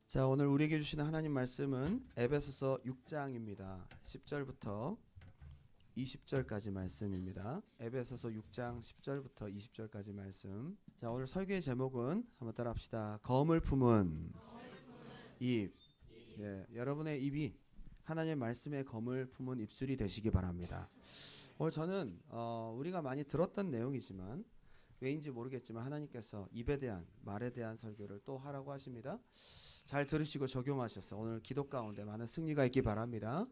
자, 오늘 우리에게 주시는 하나님 말씀은 에베소서 6장입니다. 10절부터 20절까지 말씀입니다. 에베소서 6장 10절부터 20절까지 말씀. 자, 오늘 설교의 제목은 한번 따라 합시다. 검을 품은 입. 예, 여러분의 입이 하나님의 말씀의 검을 품은 입술이 되시기 바랍니다. 오늘 저는 우리가 많이 들었던 내용이지만 왜인지 모르겠지만 하나님께서 입에 대한, 말에 대한 설교를 또 하라고 하십니다. 잘 들으시고 적용하셔서 오늘 기도 가운데 많은 승리가 있기 바랍니다.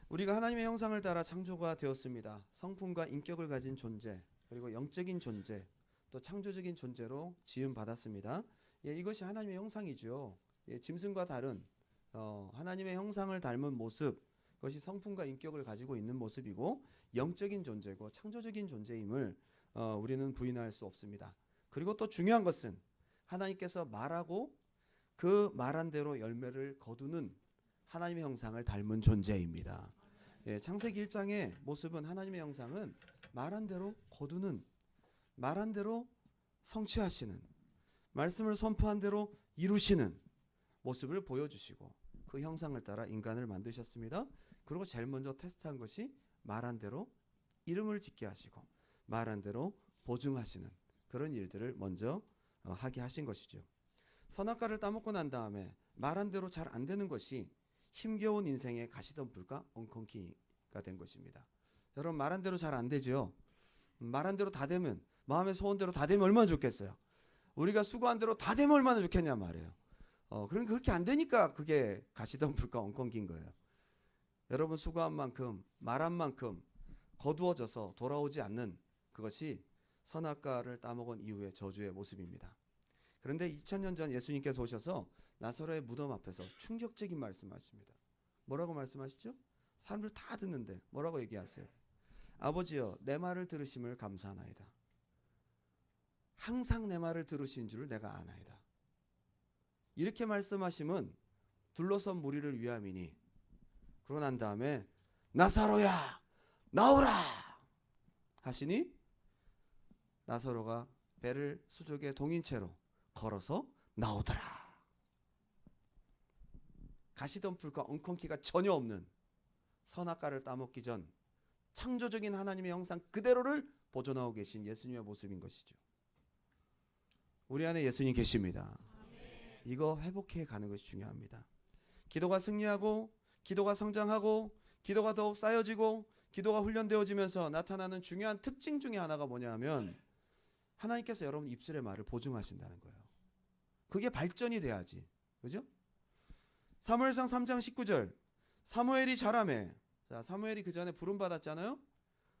우리가 하나님의 형상을 따라 창조가 되었습니다. 성품과 인격을 가진 존재, 그리고 영적인 존재, 또 창조적인 존재로 지음 받았습니다. 예, 이것이 하나님의 형상이죠. 예, 짐승과 다른 하나님의 형상을 닮은 모습, 그것이 성품과 인격을 가지고 있는 모습이고 영적인 존재고 창조적인 존재임을 우리는 부인할 수 없습니다. 그리고 또 중요한 것은 하나님께서 말하고 그 말한 대로 열매를 거두는 하나님의 형상을 닮은 존재입니다. 예, 창세기 1장의 모습은 하나님의 형상은 말한 대로 거두는, 말한 대로 성취하시는, 말씀을 선포한 대로 이루시는 모습을 보여주시고 그 형상을 따라 인간을 만드셨습니다. 그리고 제일 먼저 테스트한 것이 말한 대로 이름을 짓게 하시고 말한 대로 보증하시는 그런 일들을 먼저 하게 하신 것이죠. 선악과를 따먹고 난 다음에 말한 대로 잘 안 되는 것이 힘겨운 인생의 가시덤불과 엉겅퀴가 된 것입니다. 여러분, 말한 대로 잘 안 되죠. 말한 대로 다 되면, 마음의 소원대로 다 되면 얼마나 좋겠어요. 우리가 수고한 대로 다 되면 얼마나 좋겠냐 말이에요. 그러니까 그렇게 안 되니까 그게 가시덤불과 엉겅퀴인 거예요. 여러분, 수고한 만큼, 말한 만큼 거두어져서 돌아오지 않는 그것이 선악과를 따먹은 이후의 저주의 모습입니다. 그런데 2000년 전 예수님께서 오셔서 나사로의 무덤 앞에서 충격적인 말씀하십니다. 뭐라고 말씀하시죠? 사람들 다 듣는데 뭐라고 얘기하세요? 아버지여, 내 말을 들으심을 감사하나이다. 항상 내 말을 들으신 줄을 내가 아나이다. 이렇게 말씀하심은 둘러선 무리를 위함이니, 그러고 난 다음에 나사로야 나오라 하시니 나사로가 배를 수족에 동인 채로 걸어서 나오더라. 가시덤불과 엉겅퀴가 전혀 없는 선악과를 따먹기 전 창조적인 하나님의 형상 그대로를 보존하고 계신 예수님의 모습인 것이죠. 우리 안에 예수님 계십니다. 이거 회복해 가는 것이 중요합니다. 기도가 승리하고 기도가 성장하고 기도가 더욱 쌓여지고 기도가 훈련되어지면서 나타나는 중요한 특징 중에 하나가 뭐냐 하면 하나님께서 여러분 입술의 말을 보증하신다는 거예요. 그게 발전이 돼야지. 그죠? 사무엘상 3장 19절. 사무엘이 자라매. 자, 사무엘이 그 전에 부름 받았잖아요.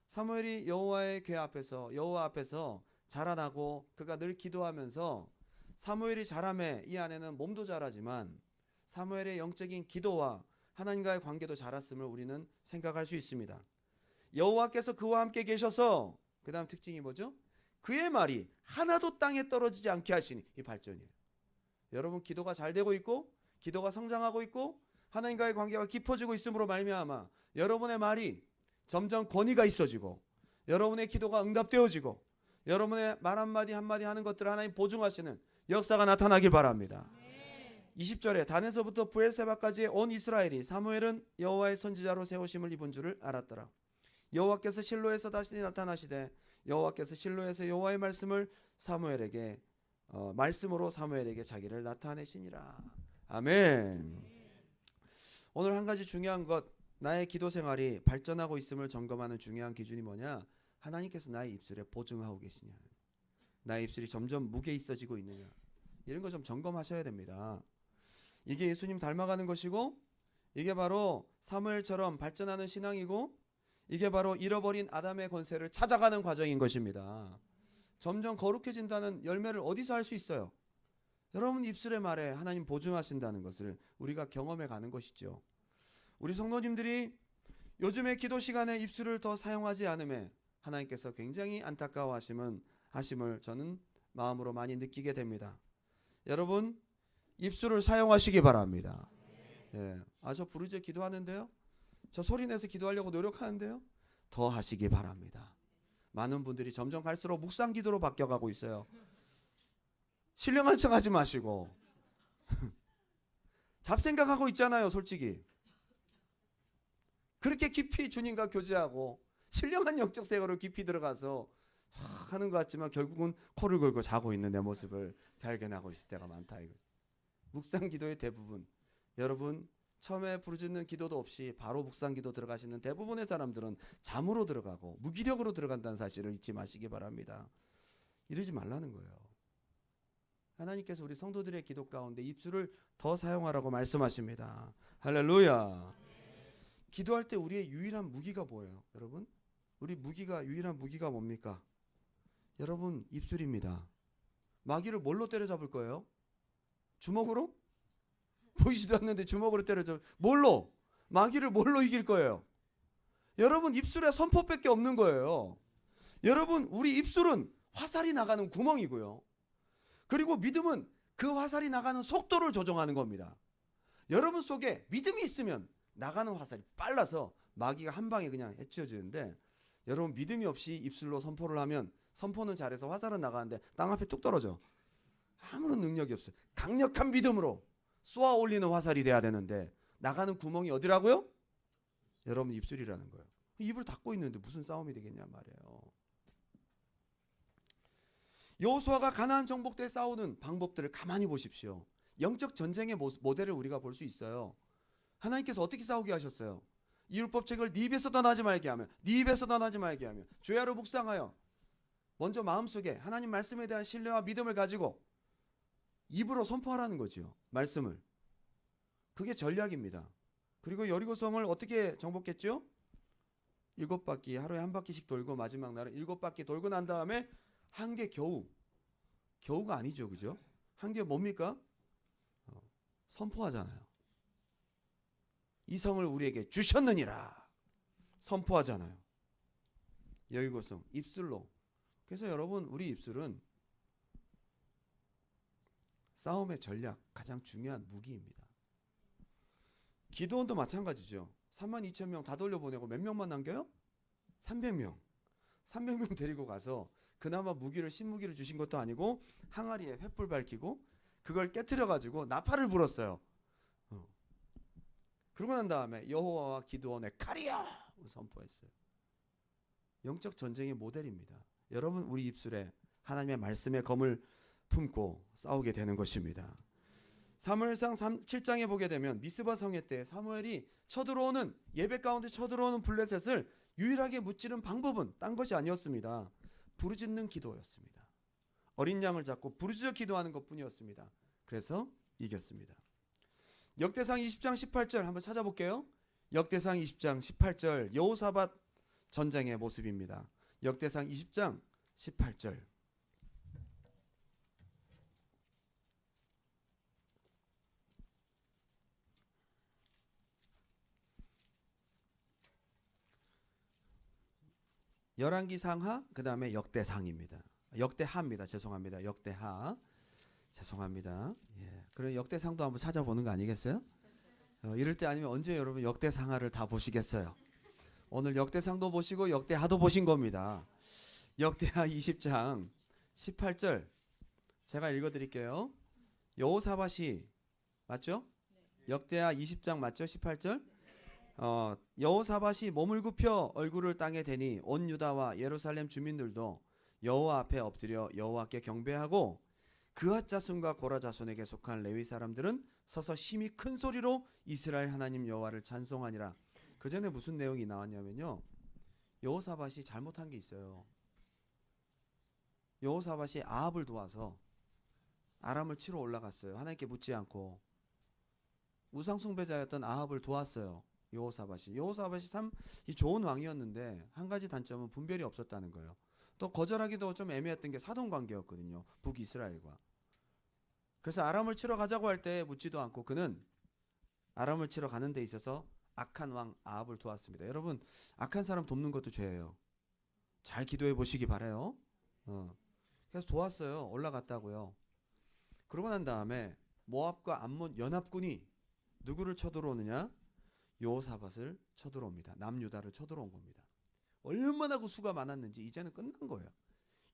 사무엘이 여호와의 궤 앞에서, 여호와 앞에서 자라나고 그가 늘 기도하면서 사무엘이 자라매, 이 안에는 몸도 자라지만 사무엘의 영적인 기도와 하나님과의 관계도 자랐음을 우리는 생각할 수 있습니다. 여호와께서 그와 함께 계셔서, 그 다음 특징이 뭐죠? 그의 말이 하나도 땅에 떨어지지 않게 하시니, 이 발전이에요. 여러분, 기도가 잘 되고 있고 기도가 성장하고 있고 하나님과의 관계가 깊어지고 있음으로 말미암아 여러분의 말이 점점 권위가 있어지고 여러분의 기도가 응답되어지고 여러분의 말 한마디 한마디 하는 것들을 하나님 보증하시는 역사가 나타나길 바랍니다. 20절에 단에서부터 브엘세바까지의 온 이스라엘이 사무엘은 여호와의 선지자로 세우심을 입은 줄을 알았더라. 여호와께서 실로에서 다시 나타나시되 여호와께서 실로에서 여호와의 말씀을 사무엘에게 말씀으로 사무엘에게 자기를 나타내시니라. 아멘. 오늘 한 가지 중요한 것, 나의 기도 생활이 발전하고 있음을 점검하는 중요한 기준이 뭐냐? 하나님께서 나의 입술에 보증하고 계시냐, 나의 입술이 점점 무게 있어지고 있느냐, 이런 거 좀 점검하셔야 됩니다. 이게 예수님 닮아가는 것이고 이게 바로 사무엘처럼 발전하는 신앙이고 이게 바로 잃어버린 아담의 권세를 찾아가는 과정인 것입니다. 점점 거룩해진다는 열매를 어디서 할 수 있어요? 여러분 입술의 말에 하나님 보증하신다는 것을 우리가 경험해 가는 것이죠. 우리 성도님들이 요즘에 기도 시간에 입술을 더 사용하지 않음에 하나님께서 굉장히 안타까워하심을 저는 마음으로 많이 느끼게 됩니다. 여러분 입술을 사용하시기 바랍니다. 예. 저 부르짖어 기도하는데요, 저 소리내서 기도하려고 노력하는데요, 더 하시기 바랍니다. 많은 분들이 점점 갈수록 묵상 기도로 바뀌어가고 있어요. 신령한 척 하지 마시고 잡생각하고 있잖아요, 솔직히. 그렇게 깊이 주님과 교제하고 신령한 영적 세계로 깊이 들어가서 하는 것 같지만 결국은 코를 골고 자고 있는 내 모습을 발견하고 있을 때가 많다. 이거. 묵상 기도의 대부분, 여러분 처음에 부르짖는 기도도 없이 바로 묵상 기도 들어가시는 대부분의 사람들은 잠으로 들어가고 무기력으로 들어간다는 사실을 잊지 마시기 바랍니다. 이러지 말라는 거예요. 하나님께서 우리 성도들의 기도 가운데 입술을 더 사용하라고 말씀하십니다. 할렐루야. 기도할 때 우리의 유일한 무기가 뭐예요? 여러분, 우리 유일한 무기가 뭡니까? 여러분, 입술입니다. 마귀를 뭘로 때려잡을 거예요? 주먹으로? 보이지도 않는데 주먹으로 때려잡. 뭘로? 마귀를 뭘로 이길 거예요? 여러분, 입술에 선포밖에 없는 거예요. 여러분, 우리 입술은 화살이 나가는 구멍이고요. 그리고 믿음은 그 화살이 나가는 속도를 조정하는 겁니다. 여러분 속에 믿음이 있으면 나가는 화살이 빨라서 마귀가 한 방에 그냥 해치워지는데, 여러분 믿음이 없이 입술로 선포를 하면 선포는 잘해서 화살은 나가는데 땅 앞에 뚝 떨어져. 아무런 능력이 없어요. 강력한 믿음으로 쏘아 올리는 화살이 돼야 되는데 나가는 구멍이 어디라고요? 여러분 입술이라는 거예요. 입을 닫고 있는데 무슨 싸움이 되겠냐 말이에요. 여호수아가 가나안 정복 때 싸우는 방법들을 가만히 보십시오. 영적 전쟁의 모델을 우리가 볼 수 있어요. 하나님께서 어떻게 싸우게 하셨어요? 이 율법책을 네 입에서 떠나지 말게 하며, 네 입에서 떠나지 말게 하며, 죄하로 묵상하여. 먼저 마음속에 하나님 말씀에 대한 신뢰와 믿음을 가지고 입으로 선포하라는 거지요. 말씀을. 그게 전략입니다. 그리고 여리고성을 어떻게 정복했죠? 7바퀴, 하루에 한 바퀴씩 돌고 마지막 날은 7바퀴 돌고 난 다음에 한 개 겨우가 아니죠, 그죠? 한 개 뭡니까? 선포하잖아요. 이 성을 우리에게 주셨느니라 선포하잖아요. 여리고성 입술로. 그래서 여러분, 우리 입술은 싸움의 전략, 가장 중요한 무기입니다. 기도원도 마찬가지죠. 32,000명 다 돌려보내고 몇 명만 남겨요? 300명. 300명 데리고 가서 그나마 신무기를 주신 것도 아니고 항아리에 횃불 밝히고 그걸 깨트려 가지고 나팔을 불었어요. 그러고 난 다음에 여호와와 기드온의 칼이여 선포했어요. 영적 전쟁의 모델입니다. 여러분, 우리 입술에 하나님의 말씀의 검을 품고 싸우게 되는 것입니다. 사무엘상 7장에 보게 되면 미스바 성회 때 사무엘이 쳐들어오는, 예배 가운데 쳐들어오는 블레셋을 유일하게 무찌른 방법은 딴 것이 아니었습니다. 부르짖는 기도였습니다. 어린 양을 잡고 부르짖어 기도하는 것뿐이었습니다. 그래서 이겼습니다. 역대상 20장 18절 한번 찾아볼게요. 역대상 20장 18절 여호사밧 전쟁의 모습입니다. 역대상 20장 18절. 열왕기 상하, 그 다음에 역대상입니다. 역대하입니다. 죄송합니다. 역대하. 죄송합니다. 예. 그래 역대상도 한번 찾아보는 거 아니겠어요? 이럴 때 아니면 언제 여러분 역대상하를 다 보시겠어요? 오늘 역대상도 보시고 역대하도 보신 겁니다. 역대하 20장 18절 제가 읽어드릴게요. 여호사밧이 맞죠? 역대하 20장 맞죠? 18절. 여호사밧이 몸을 굽혀 얼굴을 땅에 대니 온 유다와 예루살렘 주민들도 여호와 앞에 엎드려 여호와께 경배하고 그앗 자손과 고라 자손에게 속한 레위 사람들은 서서 심히 큰 소리로 이스라엘 하나님 여호와를 찬송하니라. 그 전에 무슨 내용이 나왔냐면요, 여호사밧이 잘못한 게 있어요. 여호사밧이 아합을 도와서 아람을 치러 올라갔어요. 하나님께 묻지 않고 우상 숭배자였던 아합을 도왔어요. 여호사밧이 참 좋은 왕이었는데 한 가지 단점은 분별이 없었다는 거예요. 또 거절하기도 좀 애매했던 게 사돈 관계였거든요. 북이스라엘과. 그래서 아람을 치러 가자고 할 때 묻지도 않고 그는 아람을 치러 가는 데 있어서 악한 왕 아합을 도왔습니다. 여러분, 악한 사람 돕는 것도 죄예요. 잘 기도해 보시기 바라요. 그래서 도왔어요. 올라갔다고요. 그러고 난 다음에 모압과 암몬 연합군이 누구를 쳐들어오느냐? 여호사밧을 쳐들어옵니다. 남유다를 쳐들어온 겁니다. 얼마나 그 수가 많았는지 이제는 끝난 거예요.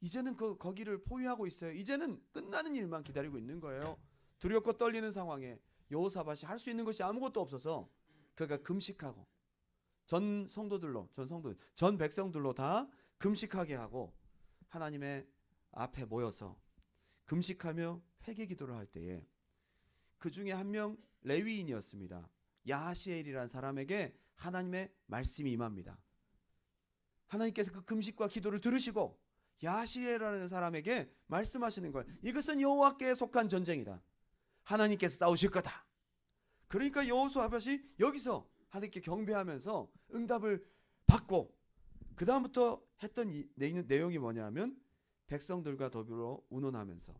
이제는 거기를 포위하고 있어요. 이제는 끝나는 일만 기다리고 있는 거예요. 두렵고 떨리는 상황에 여호사밧이 할 수 있는 것이 아무것도 없어서 그가 금식하고 전 백성들로 다 금식하게 하고 하나님의 앞에 모여서 금식하며 회개 기도를 할 때에 그 중에 한 명 레위인이었습니다. 야하시엘이라는 사람에게 하나님의 말씀이 임합니다. 하나님께서 그 금식과 기도를 들으시고 야하시엘이라는 사람에게 말씀하시는 거예요. 이것은 여호와께 속한 전쟁이다. 하나님께서 싸우실 거다. 그러니까 여호사밧이 여기서 하나님께 경배하면서 응답을 받고 그 다음부터 했던 내용이 뭐냐면 백성들과 더불어 운원하면서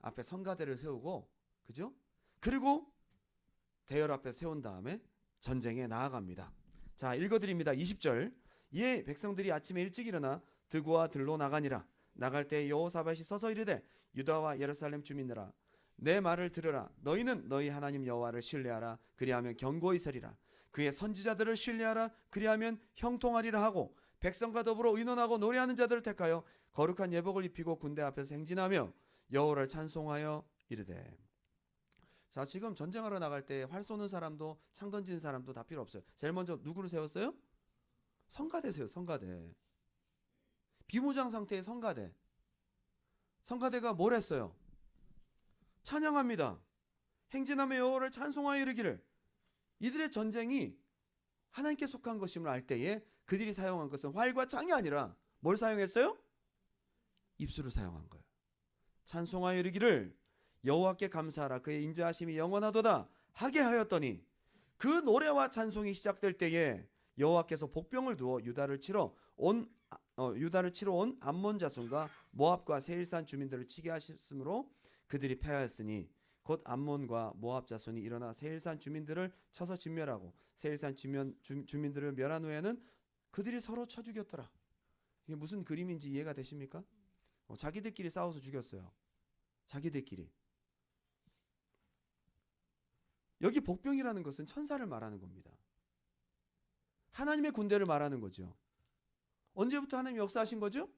앞에 성가대를 세우고, 그죠? 그리고 대열 앞에 세운 다음에 전쟁에 나아갑니다. 자, 읽어드립니다. 20절. 이에 백성들이 아침에 일찍 일어나 드고와 들로 나가니라. 나갈 때 여호사밧이 서서 이르되 유다와 예루살렘 주민들아, 내 말을 들으라. 너희는 너희 하나님 여호와를 신뢰하라. 그리하면 견고히 서리라. 그의 선지자들을 신뢰하라. 그리하면 형통하리라 하고 백성과 더불어 의논하고 노래하는 자들을 택하여 거룩한 예복을 입히고 군대 앞에서 행진하며 여호와를 찬송하여 이르되. 자, 지금 전쟁하러 나갈 때 활 쏘는 사람도 창 던지는 사람도 다 필요 없어요. 제일 먼저 누구를 세웠어요? 성가대 세요. 성가대. 비무장 상태의 성가대. 성가대가 뭘 했어요? 찬양합니다. 행진하며 여호와를 찬송하여 이르기를. 이들의 전쟁이 하나님께 속한 것임을 알 때에 그들이 사용한 것은 활과 창이 아니라 뭘 사용했어요? 입술을 사용한 거예요. 찬송하여 이르기를 여호와께 감사하라. 그의 인자하심이 영원하도다 하게 하였더니 그 노래와 찬송이 시작될 때에 여호와께서 복병을 두어 유다를 치러 온 암몬 자손과 모압과 세일산 주민들을 치게 하셨으므로 그들이 패하였으니 곧 암몬과 모압 자손이 일어나 세일산 주민들을 쳐서 진멸하고 세일산 주민들을 멸한 후에는 그들이 서로 쳐 죽였더라. 이게 무슨 그림인지 이해가 되십니까? 자기들끼리 싸워서 죽였어요. 자기들끼리. 여기 복병이라는 것은 천사를 말하는 겁니다. 하나님의 군대를 말하는 거죠. 언제부터 하나님이 역사하신 거죠?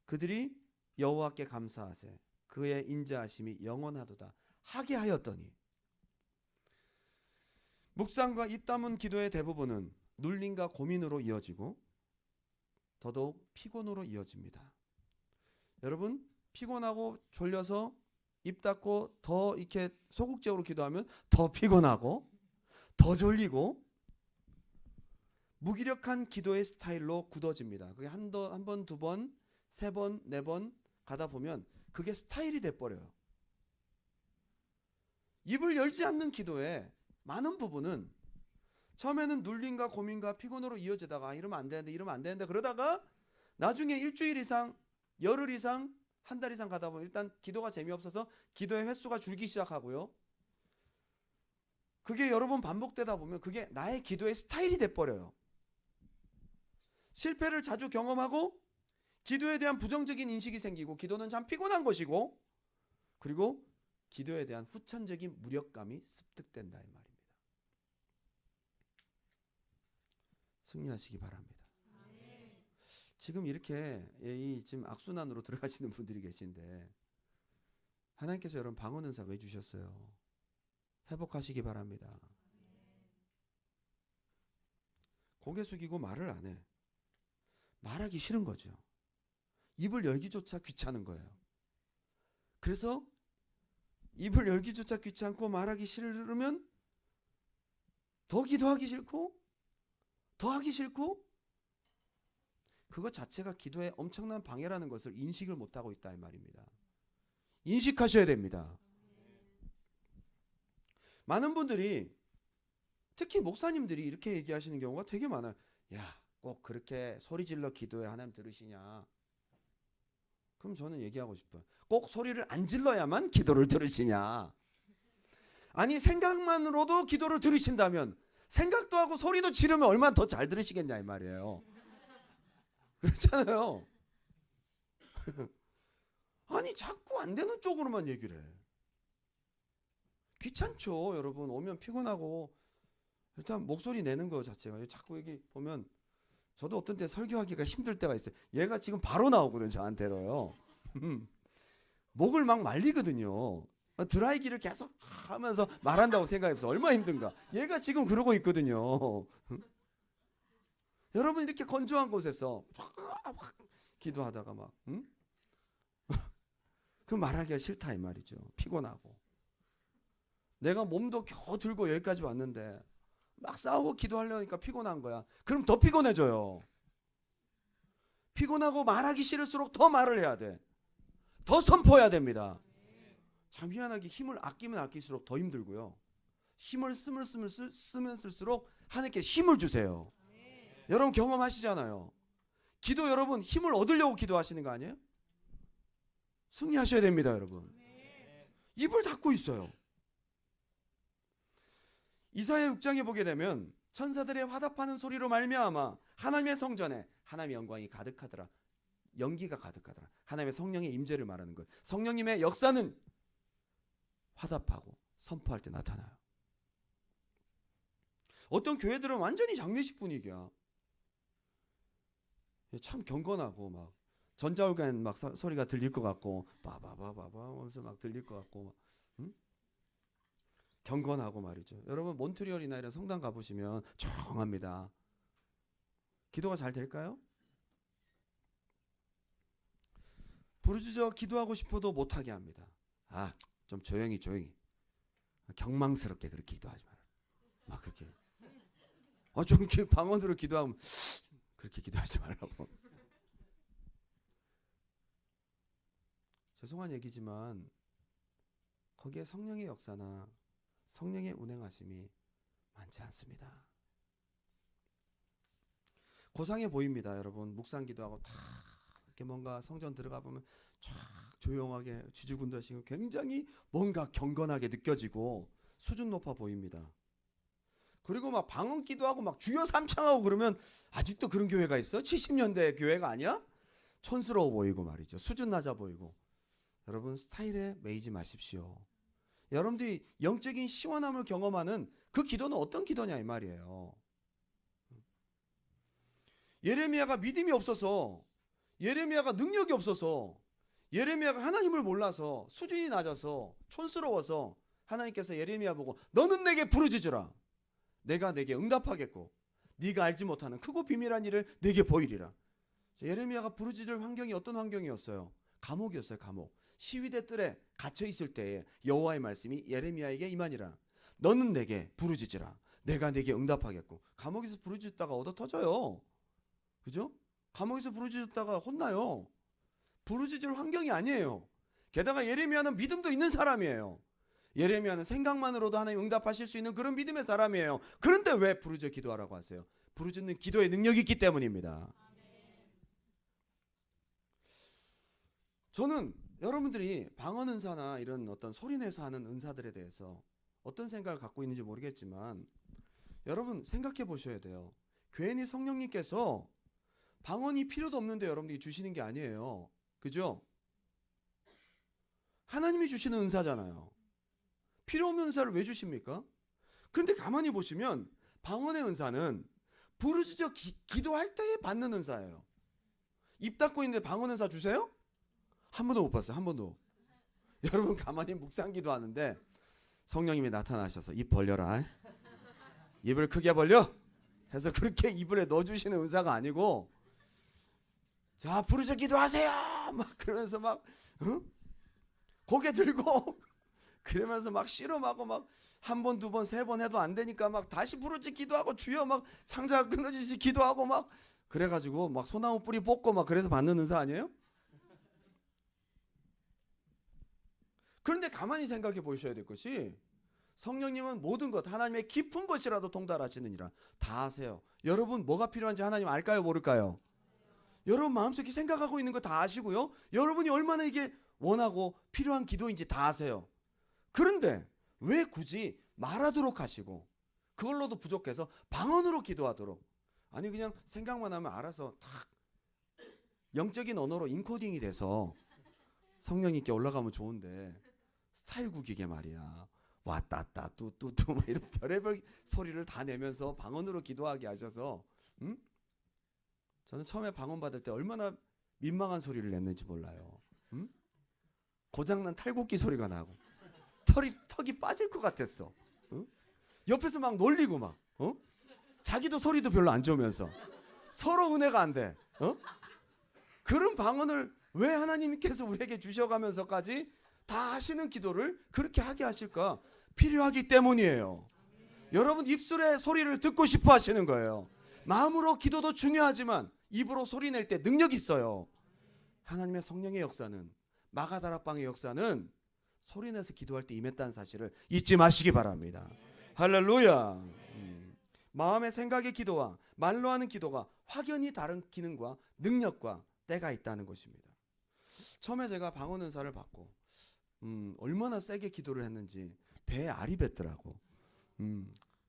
그들이 여호와께 감사하세. 그의 인자하심이 영원하도다 하게 하였더니. 묵상과 입 다문 기도의 대부분은 눌림과 고민으로 이어지고 더더욱 피곤으로 이어집니다. 여러분, 피곤하고 졸려서 입 닫고 더 이렇게 소극적으로 기도하면 더 피곤하고 더 졸리고 무기력한 기도의 스타일로 굳어집니다. 그게 한 번, 두 번, 세 번, 네 번 가다 보면 그게 스타일이 돼버려요. 입을 열지 않는 기도의 많은 부분은 처음에는 눌림과 고민과 피곤으로 이어지다가 이러면 안 되는데 그러다가 나중에 일주일 이상, 열흘 이상, 한 달 이상 가다 보면 일단 기도가 재미없어서 기도의 횟수가 줄기 시작하고요. 그게 여러 번 반복되다 보면 그게 나의 기도의 스타일이 돼버려요. 실패를 자주 경험하고 기도에 대한 부정적인 인식이 생기고 기도는 참 피곤한 것이고 그리고 기도에 대한 후천적인 무력감이 습득된다 이 말입니다. 승리하시기 바랍니다. 지금 이렇게 지금 악순환으로 들어가시는 분들이 계신데 하나님께서 여러분 방언 은사 왜 주셨어요? 회복하시기 바랍니다. 고개 숙이고 말을 안 해. 말하기 싫은 거죠. 입을 열기조차 귀찮은 거예요. 그래서 입을 열기조차 귀찮고 말하기 싫으면 더 기도하기 싫고 더 하기 싫고 그것 자체가 기도에 엄청난 방해라는 것을 인식을 못하고 있다 이 말입니다. 인식하셔야 됩니다. 많은 분들이 특히 목사님들이 이렇게 얘기하시는 경우가 되게 많아요. 야, 꼭 그렇게 소리 질러 기도해 하나님 들으시냐? 그럼 저는 얘기하고 싶어요. 꼭 소리를 안 질러야만 기도를 들으시냐? 아니 생각만으로도 기도를 들으신다면 생각도 하고 소리도 지르면 얼마나 더 잘 들으시겠냐 이 말이에요. 그렇잖아요. 아니 자꾸 안 되는 쪽으로만 얘기를 해. 귀찮죠 여러분. 오면 피곤하고 일단 목소리 내는 거 자체가 자꾸 여기 보면 저도 어떤 때 설교하기가 힘들 때가 있어요. 얘가 지금 바로 나오거든요 저한테로요. 목을 막 말리거든요. 드라이기를 계속 하면서 말한다고 생각해보세요. 얼마나 힘든가. 얘가 지금 그러고 있거든요. 여러분 이렇게 건조한 곳에서 막 기도하다가 막 그 말하기가 싫다 이 말이죠. 피곤하고 내가 몸도 겨우 들고 여기까지 왔는데 막 싸우고 기도하려니까 피곤한 거야. 그럼 더 피곤해져요. 피곤하고 말하기 싫을수록 더 말을 해야 돼. 더 선포해야 됩니다. 참 희한하게 힘을 아끼면 아낄수록 더 힘들고요. 힘을 쓰면 쓸수록 하나님께 힘을 주세요. 여러분 경험하시잖아요. 기도 여러분 힘을 얻으려고 기도하시는 거 아니에요? 승리하셔야 됩니다, 여러분. 입을 닫고 있어요. 이사야 6장에 보게 되면 천사들의 화답하는 소리로 말미암아 하나님의 성전에 하나님의 영광이 가득하더라. 연기가 가득하더라. 하나님의 성령의 임재를 말하는 것. 성령님의 역사는 화답하고 선포할 때 나타나요. 어떤 교회들은 완전히 장례식 분위기야. 참 경건하고 막 전자올간 막 소리가 들릴 것 같고 바바바바바 하면서 막 들릴 것 같고 막, 경건하고 말이죠. 여러분 몬트리올이나 이런 성당 가보시면 조용합니다. 기도가 잘 될까요? 부르짖어 기도하고 싶어도 못하게 합니다. 좀 조용히 경망스럽게 그렇게 기도하지 마라. 막 그렇게 좀 이렇게 방언으로 기도하면 그렇게 기도하지 말라고. 죄송한 얘기지만 거기에 성령의 역사나 성령의 운행하심이 많지 않습니다. 고상해 보입니다. 여러분 묵상 기도하고 다 이렇게 뭔가 성전 들어가 보면 쫙 조용하게 지주군다시고 굉장히 뭔가 경건하게 느껴지고 수준 높아 보입니다. 그리고 막 방언 기도하고 막 주여 삼창하고 그러면 아직도 그런 교회가 있어? 70년대 교회가 아니야? 촌스러워 보이고 말이죠. 수준 낮아 보이고. 여러분 스타일에 매이지 마십시오. 여러분들이 영적인 시원함을 경험하는 그 기도는 어떤 기도냐 이 말이에요. 예레미야가 믿음이 없어서, 예레미야가 능력이 없어서, 예레미야가 하나님을 몰라서 수준이 낮아서 촌스러워서 하나님께서 예레미야 보고 너는 내게 부르짖으라. 내가 내게 응답하겠고 네가 알지 못하는 크고 비밀한 일을 내게 보이리라. 예레미야가 부르짖을 환경이 어떤 환경이었어요? 감옥이었어요. 감옥. 시위대 뜰에 갇혀 있을 때에 여호와의 말씀이 예레미야에게 임하니라. 너는 내게 부르짖으라. 내가 내게 응답하겠고. 감옥에서 부르짖다가 얻어 터져요. 그죠? 감옥에서 부르짖다가 혼나요. 부르짖을 환경이 아니에요. 게다가 예레미야는 믿음도 있는 사람이에요. 예레미야는 생각만으로도 하나님 응답하실 수 있는 그런 믿음의 사람이에요. 그런데 왜 부르짖어 기도하라고 하세요? 부르짖는 기도의 능력이 있기 때문입니다. 저는 여러분들이 방언 은사나 이런 어떤 소리내서 하는 은사들에 대해서 어떤 생각을 갖고 있는지 모르겠지만 여러분 생각해 보셔야 돼요. 괜히 성령님께서 방언이 필요도 없는데 여러분들이 주시는 게 아니에요. 그죠? 하나님이 주시는 은사잖아요. 필요 없는 은사를 왜 주십니까? 그런데 가만히 보시면 방언의 은사는 부르짖어 기도할 때 받는 은사예요. 입 닫고 있는데 방언 은사 주세요? 한 번도 못 봤어요. 한 번도. 여러분 가만히 묵상 기도하는데 성령님이 나타나셔서 입 벌려라. 입을 크게 벌려. 해서 그렇게 입에 넣어주시는 은사가 아니고 자 부르짖어 기도하세요. 막 그러면서 막 고개 들고 그러면서 막 씨름하고 막 한 번, 두 번, 세 번 해도 안 되니까 막 다시 부르짖 기도하고 주여 막 창자가 끊어지시 기도하고 막 그래가지고 막 소나무 뿌리 뽑고 막 그래서 받는 은사 아니에요? 그런데 가만히 생각해 보셔야 될 것이 성령님은 모든 것 하나님의 깊은 것이라도 통달하시느니라. 다 아세요. 여러분 뭐가 필요한지 하나님 알까요 모를까요? 여러분 마음속에 생각하고 있는 거 다 아시고요. 여러분이 얼마나 이게 원하고 필요한 기도인지 다 아세요. 그런데 왜 굳이 말하도록 하시고 그걸로도 부족해서 방언으로 기도하도록 아니 그냥 생각만 하면 알아서 딱 영적인 언어로 인코딩이 돼서 성령님께 올라가면 좋은데 스타일 구기게 말이야. 왔다따 뚜뚜뚜 막 이런 별의별 소리를 다 내면서 방언으로 기도하게 하셔서 저는 처음에 방언 받을 때 얼마나 민망한 소리를 냈는지 몰라요. 고장난 탈곡기 소리가 나고 턱이 빠질 것 같았어. 어? 옆에서 막 놀리고 막 자기도 소리도 별로 안 좋으면서 서로 은혜가 안 돼. 그런 방언을 왜 하나님께서 우리에게 주셔가면서까지 다 하시는 기도를 그렇게 하게 하실까? 필요하기 때문이에요. 여러분 입술의 소리를 듣고 싶어 하시는 거예요. 마음으로 기도도 중요하지만 입으로 소리 낼 때 능력이 있어요. 하나님의 성령의 역사는, 마가다락방의 역사는 소리내서 기도할 때 임했다는 사실을 잊지 마시기 바랍니다. 할렐루야. 마음의 생각의 기도와 말로 하는 기도가 확연히 다른 기능과 능력과 때가 있다는 것입니다. 처음에 제가 방언 은사를 받고 얼마나 세게 기도를 했는지 배에 알이 뱉더라고.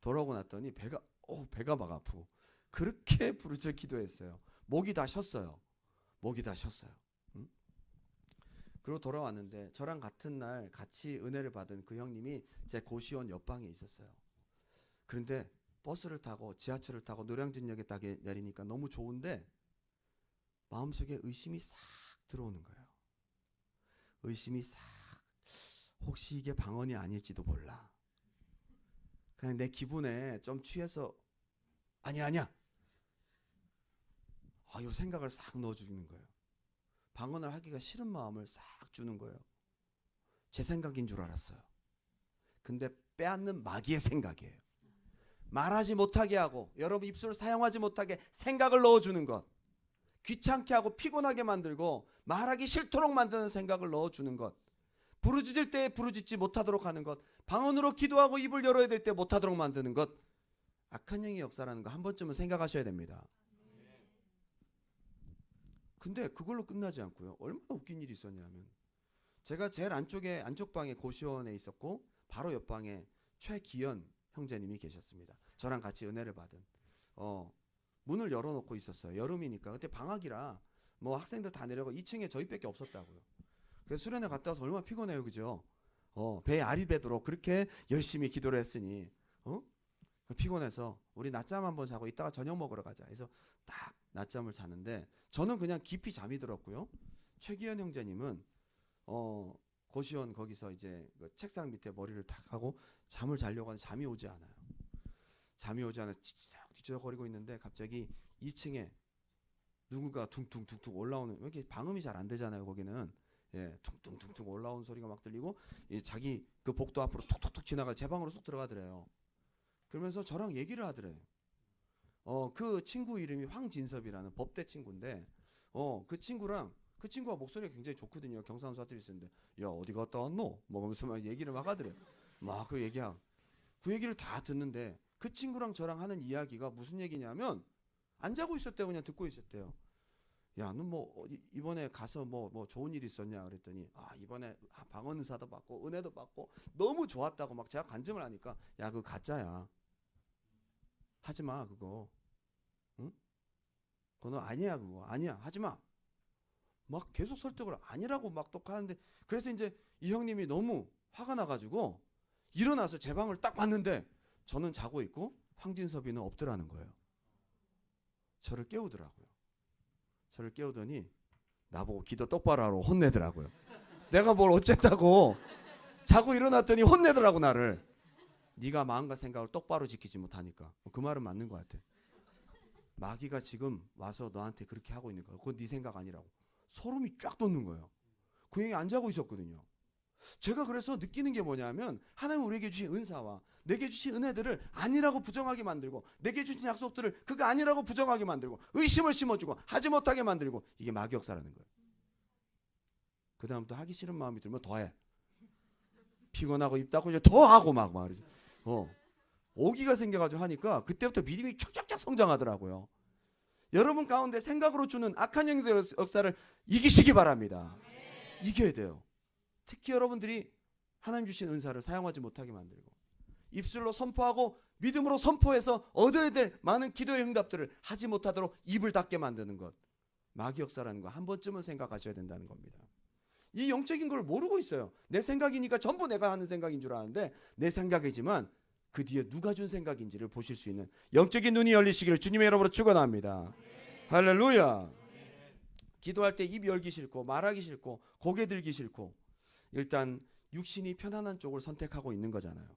돌아오고 났더니 배가 막 아프고 그렇게 부르짖어 기도했어요. 목이 다 쉬었어요. 그리고 돌아왔는데 저랑 같은 날 같이 은혜를 받은 그 형님이 제 고시원 옆방에 있었어요. 그런데 버스를 타고 지하철을 타고 노량진역에 딱 내리니까 너무 좋은데 마음속에 의심이 싹 들어오는 거예요. 의심이 싹, 혹시 이게 방언이 아닐지도 몰라. 그냥 내 기분에 좀 취해서 아니야. 이 생각을 싹 넣어주는 거예요. 방언을 하기가 싫은 마음을 싹 주는 거예요. 제 생각인 줄 알았어요. 근데 빼앗는 마귀의 생각이에요. 말하지 못하게 하고 여러분 입술을 사용하지 못하게 생각을 넣어주는 것, 귀찮게 하고 피곤하게 만들고 말하기 싫도록 만드는 생각을 넣어주는 것, 부르짖을 때 부르짖지 못하도록 하는 것, 방언으로 기도하고 입을 열어야 될 때 못하도록 만드는 것, 악한 영의 역사라는 거 한 번쯤은 생각하셔야 됩니다. 근데 그걸로 끝나지 않고요. 얼마나 웃긴 일이 있었냐면 제가 제일 안쪽 방에 고시원에 있었고 바로 옆방에 최기현 형제님이 계셨습니다. 저랑 같이 은혜를 받은 문을 열어놓고 있었어요. 여름이니까. 그때 방학이라 뭐 학생들 다 내려가 2층에 저희밖에 없었다고요. 그래서 수련회 갔다 와서 얼마나 피곤해요, 그죠? 배에 알이 배도록 그렇게 열심히 기도를 했으니 피곤해서 우리 낮잠 한번 자고 이따가 저녁 먹으러 가자 해서 딱 낮잠을 자는데 저는 그냥 깊이 잠이 들었고요. 최기현 형제님은 고시원 거기서 이제 그 책상 밑에 머리를 탁 하고 잠을 자려고 하는데 잠이 오지 않아요. 뒤척거리고 있는데 갑자기 2층에 누군가 퉁퉁퉁퉁 올라오는, 왜 이렇게 방음이 잘 안 되잖아요 거기는. 예, 퉁퉁퉁퉁 올라오는 소리가 막 들리고 자기 그 복도 앞으로 툭툭툭 지나가 제 방으로 쏙 들어가더래요. 그러면서 저랑 얘기를 하더래요. 그 친구 이름이 황진섭이라는 법대 친구인데 그 친구가 목소리가 굉장히 좋거든요. 경상도 사투리 쓰는데 야 어디 갔다 왔노? 먹으면서 막 얘기를 막 하더래요. 막 그 얘기를 다 듣는데 그 친구랑 저랑 하는 이야기가 무슨 얘기냐면 안 자고 있었대요. 그냥 듣고 있었대요. 야, 너 뭐 이번에 가서 뭐 좋은 일 있었냐 그랬더니 이번에 방언 은사도 받고 은혜도 받고 너무 좋았다고 막 제가 간증을 하니까 야 그거 가짜야. 하지마 그거. 응? 그거 아니야 그거. 아니야 하지마. 막 계속 설득을 아니라고 막 또 하는데 그래서 이제 이 형님이 너무 화가 나가지고 일어나서 제 방을 딱 봤는데 저는 자고 있고 황진섭이는 없더라는 거예요. 저를 깨우더라고요. 저를 깨우더니 나보고 기도 똑바로 하라고 혼내더라고요. 내가 뭘 어쨌다고 자고 일어났더니 혼내더라고 나를. 네가 마음과 생각을 똑바로 지키지 못하니까. 그 말은 맞는 것 같아. 마귀가 지금 와서 너한테 그렇게 하고 있는 거야. 그건 네 생각 아니라고. 소름이 쫙 돋는 거예요. 그 형이 안 자고 있었거든요. 제가 그래서 느끼는 게 뭐냐면 하나님 우리에게 주신 은사와 내게 주신 은혜들을 아니라고 부정하게 만들고 내게 주신 약속들을 그거 아니라고 부정하게 만들고 의심을 심어주고 하지 못하게 만들고 이게 마귀 역사라는 거예요. 그 다음부터 하기 싫은 마음이 들면 더해. 피곤하고 입 닫고 이제 더 하고 막 말이죠. 오기가 생겨가지고 하니까 그때부터 믿음이 쫙쫙쫙 성장하더라고요. 여러분 가운데 생각으로 주는 악한 영들의 역사를 이기시기 바랍니다. 이겨야 돼요. 특히 여러분들이 하나님 주신 은사를 사용하지 못하게 만들고 입술로 선포하고 믿음으로 선포해서 얻어야 될 많은 기도의 응답들을 하지 못하도록 입을 닫게 만드는 것, 마귀 역사라는 거 한 번쯤은 생각하셔야 된다는 겁니다. 이 영적인 걸 모르고 있어요. 내 생각이니까 전부 내가 하는 생각인 줄 아는데 내 생각이지만 그 뒤에 누가 준 생각인지를 보실 수 있는 영적인 눈이 열리시기를 주님의 이름으로 축원합니다. 할렐루야. 기도할 때 입 열기 싫고 말하기 싫고 고개 들기 싫고 일단 육신이 편안한 쪽을 선택하고 있는 거잖아요.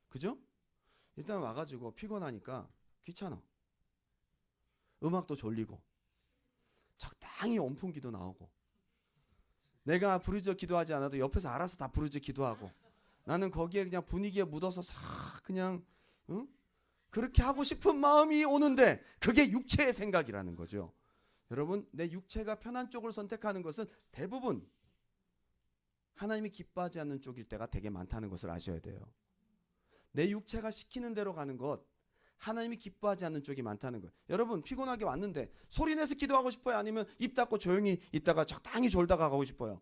그죠? 일단 와가지고 피곤하니까 귀찮아. 음악도 졸리고 적당히 온풍기도 나오고 내가 부르짖어 기도하지 않아도 옆에서 알아서 다 부르짖어 기도하고 나는 거기에 그냥 분위기에 묻어서 싹 그냥 응? 그렇게 하고 싶은 마음이 오는데 그게 육체의 생각이라는 거죠. 여러분, 내 육체가 편한 쪽을 선택하는 것은 대부분 하나님이 기뻐하지 않는 쪽일 때가 되게 많다는 것을 아셔야 돼요. 내 육체가 시키는 대로 가는 것, 하나님이 기뻐하지 않는 쪽이 많다는 거예요. 여러분, 피곤하게 왔는데 소리내서 기도하고 싶어요? 아니면 입 닫고 조용히 있다가 적당히 졸다가 가고 싶어요?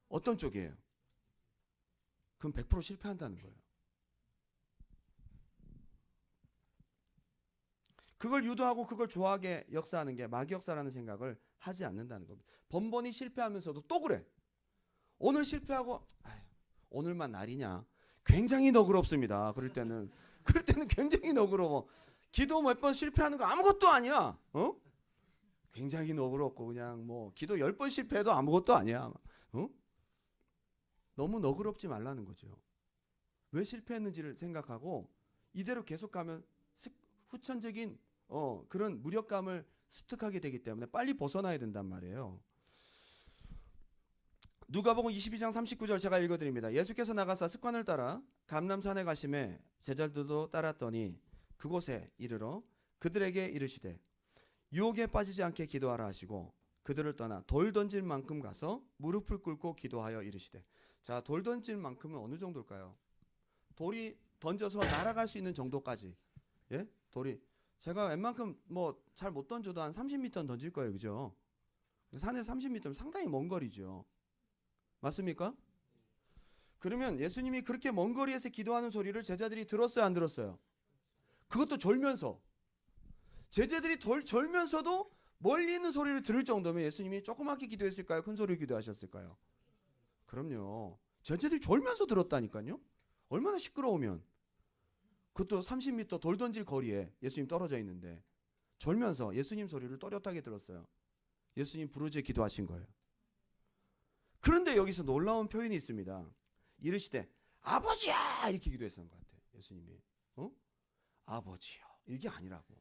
어떤 쪽이에요? 그럼 100% 실패한다는 거예요. 그걸 유도하고 그걸 좋아하게 역사하는 게 마귀 역사라는 생각을 하지 않는다는 겁니다. 번번이 실패하면서도 또 그래. 오늘 실패하고 오늘만 날이냐. 굉장히 너그럽습니다. 그럴 때는 굉장히 너그러워. 기도 몇 번 실패하는 거 아무것도 아니야. 굉장히 너그럽고 그냥 뭐 기도 10번 실패해도 아무것도 아니야. 너무 너그럽지 말라는 거죠. 왜 실패했는지를 생각하고 이대로 계속 가면 후천적인 그런 무력감을 습득하게 되기 때문에 빨리 벗어나야 된단 말이에요. 누가복음 22장 39절 제가 읽어드립니다. 예수께서 나가사 습관을 따라 감람산에 가심에 제자들도 따랐더니 그곳에 이르러 그들에게 이르시되 유혹에 빠지지 않게 기도하라 하시고 그들을 떠나 돌 던질 만큼 가서 무릎을 꿇고 기도하여 이르시되. 자, 돌 던질 만큼은 어느 정도일까요? 돌이 던져서 날아갈 수 있는 정도까지. 예? 돌이 제가 웬만큼 뭐 잘 못 던져도 한 30m 던질 거예요. 그죠? 산에서 30m면 상당히 먼 거리죠. 맞습니까? 그러면 예수님이 그렇게 먼 거리에서 기도하는 소리를 제자들이 들었어요, 안 들었어요? 그것도 졸면서. 제자들이 졸면서도 멀리 있는 소리를 들을 정도면 예수님이 조그맣게 기도했을까요? 큰 소리로 기도하셨을까요? 그럼요. 제자들이 졸면서 들었다니까요. 얼마나 시끄러우면. 그것도 30m 돌 던질 거리에 예수님 떨어져 있는데 졸면서 예수님 소리를 또렷하게 들었어요. 예수님 부르짖어 기도하신 거예요. 그런데 여기서 놀라운 표현이 있습니다. 이르시되 아버지야 이렇게 기도했던 것 같아요. 예수님이 아버지요 이게 아니라고.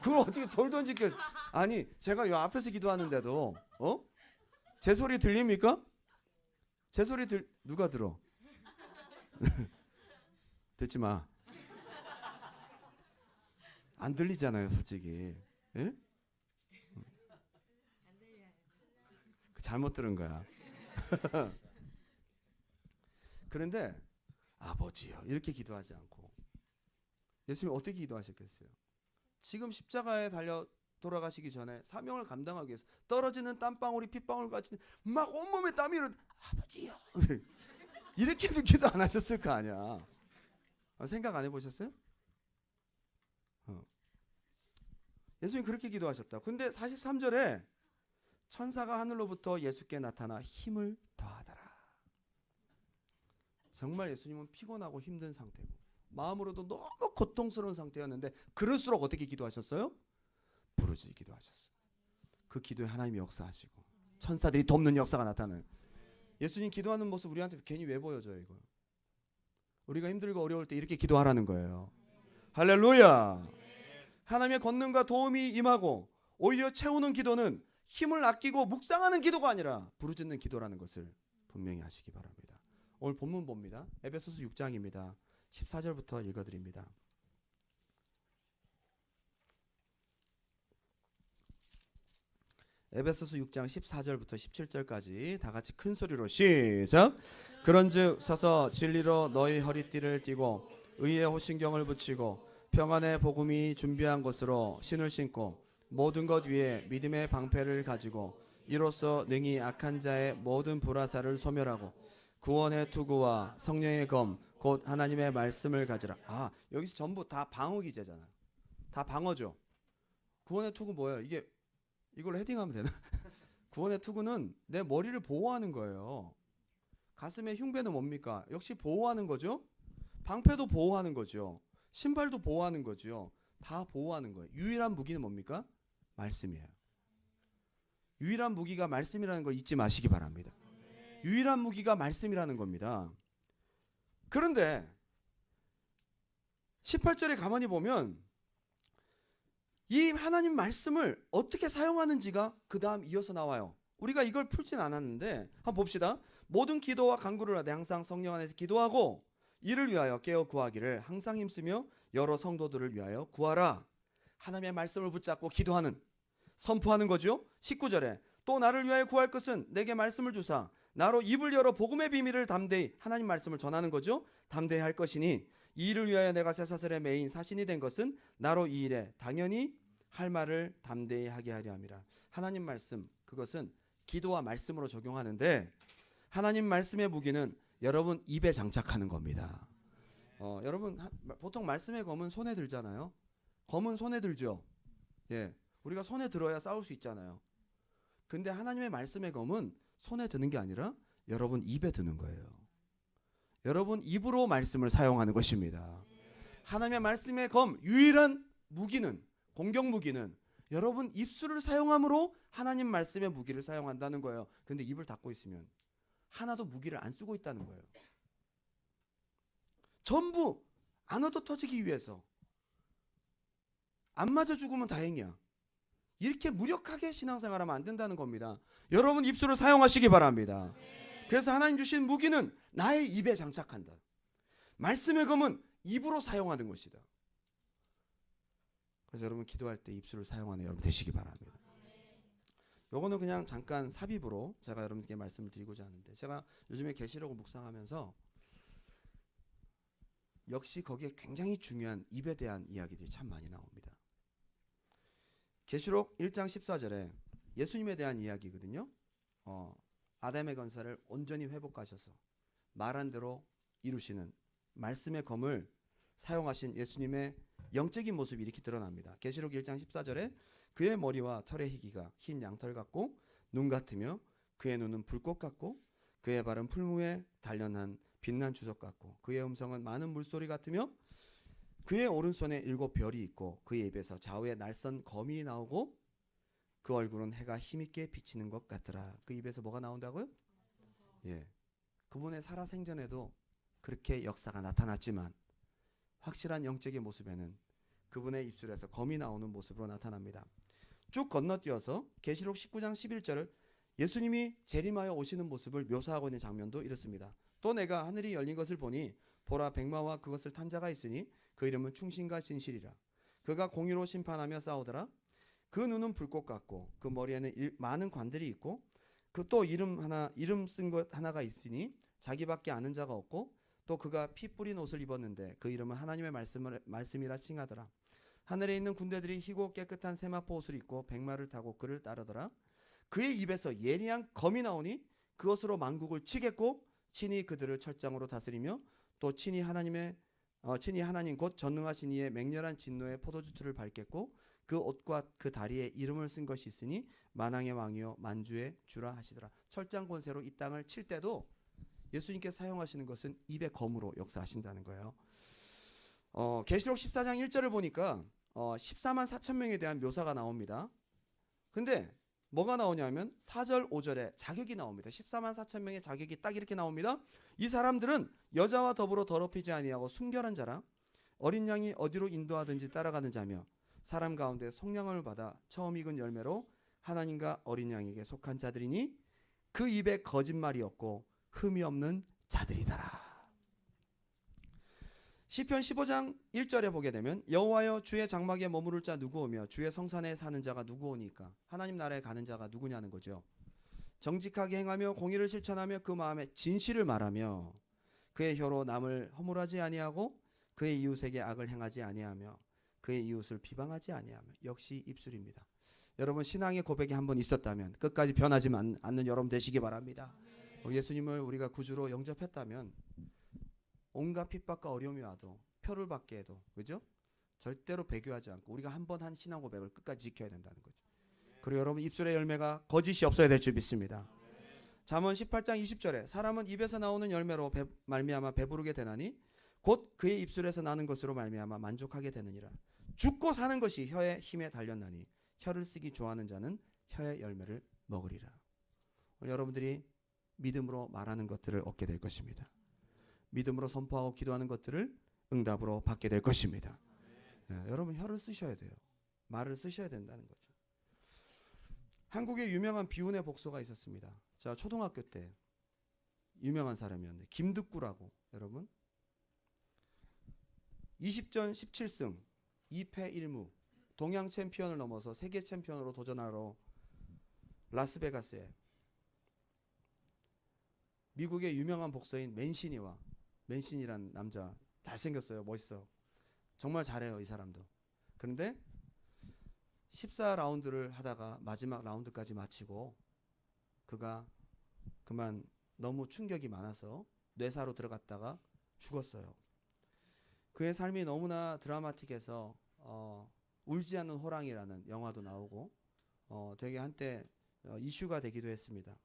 그걸 어떻게 돌 던질게. 아니 제가 요 앞에서 기도하는데도 제 소리 들립니까? 제 소리 누가 들어? 듣지 마. 안 들리잖아요 솔직히. 예? 잘못 들은 거야. 그런데 아버지요 이렇게 기도하지 않고 예수님이 어떻게 기도하셨겠어요? 지금 십자가에 달려 돌아가시기 전에 사명을 감당하기 위해서 떨어지는 땀방울이 핏방울 같이 막 온몸에 땀이 흐르 아버지요 이렇게도 기도 안 하셨을 거 아니야. 생각 안 해보셨어요? 예수님 그렇게 기도하셨다. 근데 43절에 천사가 하늘로부터 예수께 나타나 힘을 더하더라. 정말 예수님은 피곤하고 힘든 상태고 마음으로도 너무 고통스러운 상태였는데 그럴수록 어떻게 기도하셨어요? 부르짖어 기도하셨어요. 그 기도에 하나님이 역사하시고 천사들이 돕는 역사가 나타나요. 예수님 기도하는 모습 우리한테 괜히 왜 보여줘요? 이거 우리가 힘들고 어려울 때 이렇게 기도하라는 거예요. 할렐루야. 하나님의 권능과 도움이 임하고 오히려 채우는 기도는 힘을 아끼고 묵상하는 기도가 아니라 부르짖는 기도라는 것을 분명히 아시기 바랍니다. 오늘 본문 봅니다. 에베소서 6장입니다. 14절부터 읽어드립니다. 에베소서 6장 14절부터 17절까지 다 같이 큰 소리로 시작. 그런즉 서서 진리로 너희 허리띠를 띠고 의의 호신경을 붙이고 평안의 복음이 준비한 것으로 신을 신고 모든 것 위에 믿음의 방패를 가지고 이로써 능히 악한 자의 모든 불화살을 소멸하고 구원의 투구와 성령의 검 곧 하나님의 말씀을 가지라. 여기서 전부 다 방어 기제잖아요. 다 방어죠. 구원의 투구 뭐예요? 이걸로 헤딩하면 되나? 구원의 투구는 내 머리를 보호하는 거예요. 가슴의 흉배는 뭡니까? 역시 보호하는 거죠. 방패도 보호하는 거죠. 신발도 보호하는 거죠. 다 보호하는 거예요. 유일한 무기는 뭡니까? 말씀이에요. 유일한 무기가 말씀이라는 걸 잊지 마시기 바랍니다. 유일한 무기가 말씀이라는 겁니다. 그런데 18절에 가만히 보면 이 하나님 말씀을 어떻게 사용하는지가 그 다음 이어서 나와요. 우리가 이걸 풀진 않았는데 한번 봅시다. 모든 기도와 간구를 하되 항상 성령 안에서 기도하고 이를 위하여 깨어 구하기를 항상 힘쓰며 여러 성도들을 위하여 구하라. 하나님의 말씀을 붙잡고 기도하는, 선포하는 거죠. 19절에 또 나를 위하여 구할 것은 내게 말씀을 주사 나로 입을 열어 복음의 비밀을 담대히, 하나님 말씀을 전하는 거죠. 담대히 할 것이니 이 일을 위하여 내가 쇠사슬의 매인 사신이 된 것은 나로 이 일에 당연히 할 말을 담대히 하게 하려 함이라. 하나님 말씀, 그것은 기도와 말씀으로 적용하는데 하나님 말씀의 무기는 여러분 입에 장착하는 겁니다. 여러분 보통 말씀의 검은 손에 들잖아요. 검은 손에 들죠. 예, 우리가 손에 들어야 싸울 수 있잖아요. 근데 하나님의 말씀의 검은 손에 드는 게 아니라 여러분 입에 드는 거예요. 여러분 입으로 말씀을 사용하는 것입니다. 하나님의 말씀의 검, 유일한 무기는, 공격 무기는 여러분 입술을 사용함으로 하나님 말씀의 무기를 사용한다는 거예요. 근데 입을 닫고 있으면 하나도 무기를 안 쓰고 있다는 거예요. 전부 안 얻어 터지기 위해서. 안 맞아 죽으면 다행이야. 이렇게 무력하게 신앙생활하면 안 된다는 겁니다. 여러분 입술을 사용하시기 바랍니다. 그래서 하나님 주신 무기는 나의 입에 장착한다. 말씀의 검은 입으로 사용하는 것이다. 그래서 여러분 기도할 때 입술을 사용하는 여러분 되시기 바랍니다. 요거는 그냥 잠깐 삽입으로 제가 여러분께 말씀을 드리고자 하는데, 제가 요즘에 계시록을 묵상하면서 역시 거기에 굉장히 중요한 입에 대한 이야기들이 참 많이 나옵니다. 계시록 1장 14절에 예수님에 대한 이야기거든요. 아담의 건설을 온전히 회복하셔서 말한 대로 이루시는 말씀의 검을 사용하신 예수님의 영적인 모습이 이렇게 드러납니다. 계시록 1장 14절에 그의 머리와 털의 희기가 흰 양털 같고 눈 같으며 그의 눈은 불꽃 같고 그의 발은 풀무에 단련한 빛난 주석 같고 그의 음성은 많은 물소리 같으며 그의 오른손에 7 별이 있고 그의 입에서 좌우에 날선 검이 나오고 그 얼굴은 해가 힘있게 비치는 것 같더라. 그 입에서 뭐가 나온다고요? 예, 그분의 살아생전에도 그렇게 역사가 나타났지만 확실한 영적인 모습에는 그분의 입술에서 검이 나오는 모습으로 나타납니다. 쭉 건너뛰어서 계시록 19장 11절을 예수님이 재림하여 오시는 모습을 묘사하고 있는 장면도 이렇습니다. 또 내가 하늘이 열린 것을 보니 보라 백마와 그것을 탄 자가 있으니 그 이름은 충신과 진실이라. 그가 공의로 심판하며 싸우더라. 그 눈은 불꽃 같고 그 머리에는 많은 관들이 있고 그 또 이름 쓴 것 하나가 있으니 자기밖에 아는 자가 없고 또 그가 피 뿌린 옷을 입었는데 그 이름은 하나님의 말씀이라 칭하더라. 하늘에 있는 군대들이 희고 깨끗한 세마포 옷을 입고 백마를 타고 그를 따르더라. 그의 입에서 예리한 검이 나오니 그것으로 만국을 치겠고 친히 그들을 철장으로 다스리며 또 친히 하나님 곧 전능하신 이의 맹렬한 진노의 포도주틀을 밟겠고 그 옷과 그 다리에 이름을 쓴 것이 있으니 만왕의 왕이요 만주의 주라 하시더라. 철장 권세로 이 땅을 칠 때도 예수님께 사용하시는 것은 입의 검으로 역사하신다는 거예요. 계시록 14장 1절을 보니까 14만 4천 명에 대한 묘사가 나옵니다. 근데 뭐가 나오냐면 4절 5절에 자격이 나옵니다. 14만 4천 명의 자격이 딱 이렇게 나옵니다. 이 사람들은 여자와 더불어 더럽히지 아니하고 순결한 자라 어린 양이 어디로 인도하든지 따라가는 자며 사람 가운데 속량을 받아 처음 익은 열매로 하나님과 어린 양에게 속한 자들이니 그 입에 거짓말이 없고 흠이 없는 자들이더라. 시편 15장 1절에 보게 되면 여호와여 주의 장막에 머무를 자 누구 오며 주의 성산에 사는 자가 누구 오니까, 하나님 나라에 가는 자가 누구냐는 거죠. 정직하게 행하며 공의를 실천하며 그 마음에 진실을 말하며 그의 혀로 남을 허물하지 아니하고 그의 이웃에게 악을 행하지 아니하며 그의 이웃을 비방하지 아니하며. 역시 입술입니다. 여러분 신앙의 고백이 한번 있었다면 끝까지 변하지 않는 여러분 되시기 바랍니다. 예수님을 우리가 구주로 영접했다면 온갖 핍박과 어려움이 와도 표를 받게 해도, 그죠? 절대로 배교하지 않고 우리가 한번 한 신앙 고백을 끝까지 지켜야 된다는 거죠. 그리고 여러분 입술의 열매가 거짓이 없어야 될 줄 믿습니다. 잠언 18장 20절에 사람은 입에서 나오는 열매로 말미암아 배부르게 되나니 곧 그의 입술에서 나는 것으로 말미암아 만족하게 되느니라. 죽고 사는 것이 혀의 힘에 달렸나니 혀를 쓰기 좋아하는 자는 혀의 열매를 먹으리라. 여러분들이 믿음으로 말하는 것들을 얻게 될 것입니다. 믿음으로 선포하고 기도하는 것들을 응답으로 받게 될 것입니다. 여러분 혀를 쓰셔야 돼요. 말을 쓰셔야 된다는 거죠. 한국에 유명한 비운의 복서가 있었습니다. 자, 초등학교 때 유명한 사람이었는데 김득구라고. 여러분 20전 17승 2패 1무 동양 챔피언을 넘어서 세계 챔피언으로 도전하러 라스베가스에 미국의 유명한 복서인 맨신이란 남자, 잘생겼어요. 멋있어. 정말 잘해요 이 사람도. 그런데 14라운드를 하다가 마지막 라운드까지 마치고 그가 그만 너무 충격이 많아서 뇌사로 들어갔다가 죽었어요. 그의 삶이 너무나 드라마틱해서 울지 않는 호랑이라는 영화도 나오고 되게 한때 이슈가 되기도 했습니다.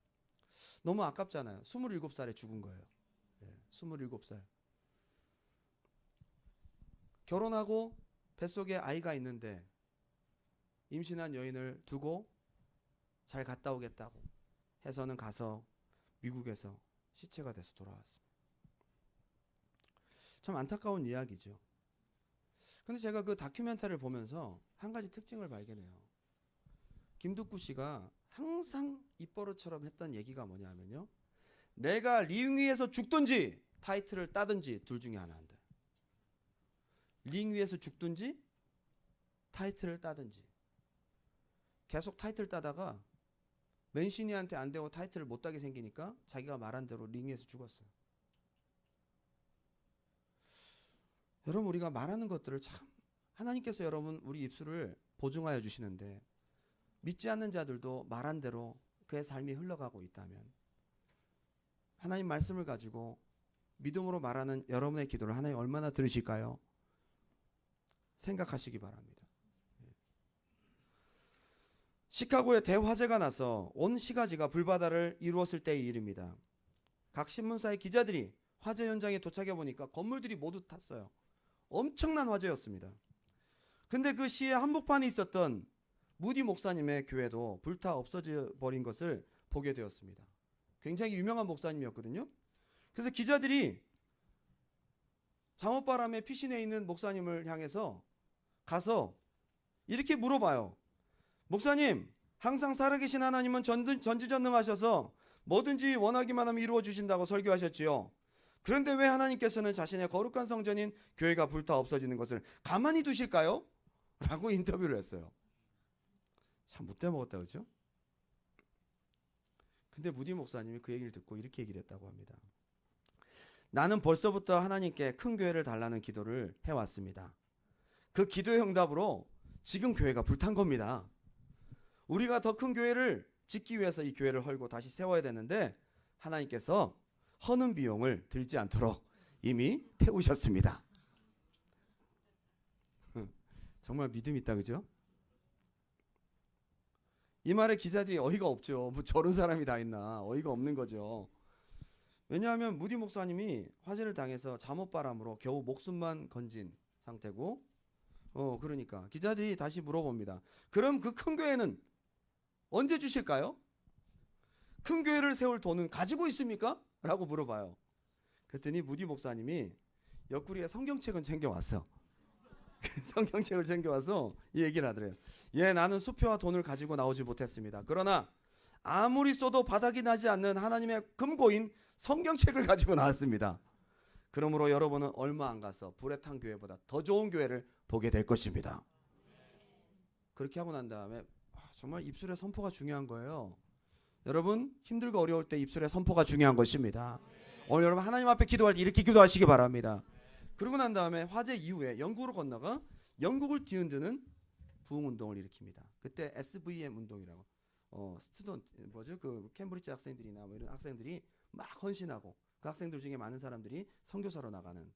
너무 아깝잖아요. 27살에 죽은 거예요. 27살. 결혼하고 뱃속에 아이가 있는데 임신한 여인을 두고 잘 갔다 오겠다고 해서는 가서 미국에서 시체가 돼서 돌아왔습니다. 참 안타까운 이야기죠. 근데 제가 그 다큐멘터리를 보면서 한 가지 특징을 발견해요. 김득구 씨가 항상 입버릇처럼 했던 얘기가 뭐냐면요. 내가 링 위에서 죽든지 타이틀을 따든지 둘 중에 하나 한다. 링 위에서 죽든지 타이틀을 따든지. 계속 타이틀 따다가 맨시니한테 안 되고 타이틀을 못 따게 생기니까 자기가 말한 대로 링 위에서 죽었어요. 여러분 우리가 말하는 것들을 참 하나님께서 여러분 우리 입술을 보증하여 주시는데 믿지 않는 자들도 말한 대로 그의 삶이 흘러가고 있다면 하나님 말씀을 가지고 믿음으로 말하는 여러분의 기도를 하나님 얼마나 들으실까요? 생각하시기 바랍니다. 시카고에 대화재가 나서 온 시가지가 불바다를 이루었을 때의 일입니다. 각 신문사의 기자들이 화재 현장에 도착해 보니까 건물들이 모두 탔어요. 엄청난 화재였습니다. 근데 그 시의 한복판에 있었던 무디 목사님의 교회도 불타 없어져 버린 것을 보게 되었습니다. 굉장히 유명한 목사님이었거든요. 그래서 기자들이 잠옷바람에 피신해 있는 목사님을 향해서 가서 이렇게 물어봐요. 목사님, 항상 살아계신 하나님은 전지전능하셔서 뭐든지 원하기만 하면 이루어 주신다고 설교하셨지요. 그런데 왜 하나님께서는 자신의 거룩한 성전인 교회가 불타 없어지는 것을 가만히 두실까요? 라고 인터뷰를 했어요. 참 못돼 먹었다 그렇죠? 근데 무디 목사님이 그 얘기를 듣고 이렇게 얘기를 했다고 합니다. 나는 벌써부터 하나님께 큰 교회를 달라는 기도를 해왔습니다. 그 기도의 응답으로 지금 교회가 불탄 겁니다. 우리가 더 큰 교회를 짓기 위해서 이 교회를 헐고 다시 세워야 되는데 하나님께서 허는 비용을 들지 않도록 이미 태우셨습니다. 정말 믿음 있다 그죠? 이 말에 기자들이 어이가 없죠. 뭐 저런 사람이 다 있나. 어이가 없는 거죠. 왜냐하면 무디 목사님이 화재를 당해서 잠옷바람으로 겨우 목숨만 건진 상태고 그러니까 기자들이 다시 물어봅니다. 그럼 그 큰 교회는 언제 주실까요? 큰 교회를 세울 돈은 가지고 있습니까? 라고 물어봐요. 그랬더니 무디 목사님이 옆구리에 성경책은 챙겨왔어. 성경책을 챙겨와서 이 얘기를 하더래요. 나는 수표와 돈을 가지고 나오지 못했습니다. 그러나 아무리 써도 바닥이 나지 않는 하나님의 금고인 성경책을 가지고 나왔습니다. 그러므로 여러분은 얼마 안 가서 불에 탄 교회보다 더 좋은 교회를 보게 될 것입니다. 그렇게 하고 난 다음에 정말 입술의 선포가 중요한 거예요. 여러분 힘들고 어려울 때 입술의 선포가 중요한 것입니다. 오늘 여러분 하나님 앞에 기도할 때 이렇게 기도하시기 바랍니다. 그러고 난 다음에 화재 이후에 영국으로 건너가 영국을 뒤흔드는 부흥운동을 일으킵니다. 그때 SVM 운동이라고 그 캠브리지 학생들이나 뭐 이런 학생들이 막 헌신하고 그 학생들 중에 많은 사람들이 선교사로 나가는